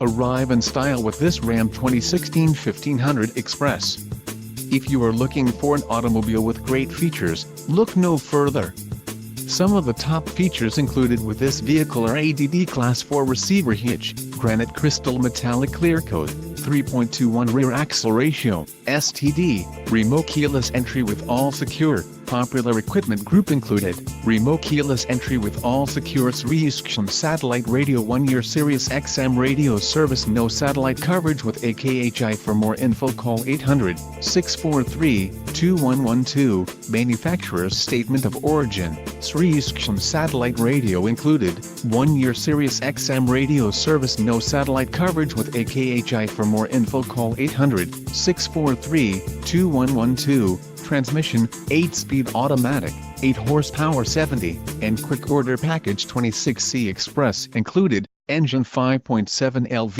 Arrive in style with this Ram 2016 1500 Express. If you are looking for an automobile with great features, look no further. Some of the top features included with this vehicle are ADD Class 4 receiver hitch, granite crystal metallic clear coat, 3.21 rear axle ratio, STD, remote keyless entry with all secure, popular equipment group included, remote keyless entry with all secure Sirius-XM satellite radio 1-year Sirius XM radio service, no satellite coverage with AKHI. For more info call 800-643-2112, manufacturer's statement of origin, Sirius-XM satellite radio included, 1-year Sirius XM radio service, no satellite coverage with AKHI. For more info call 800-643-2112, transmission, 8-speed automatic, 8 horsepower 70, and quick order package 26C Express included, engine 5.7 LV.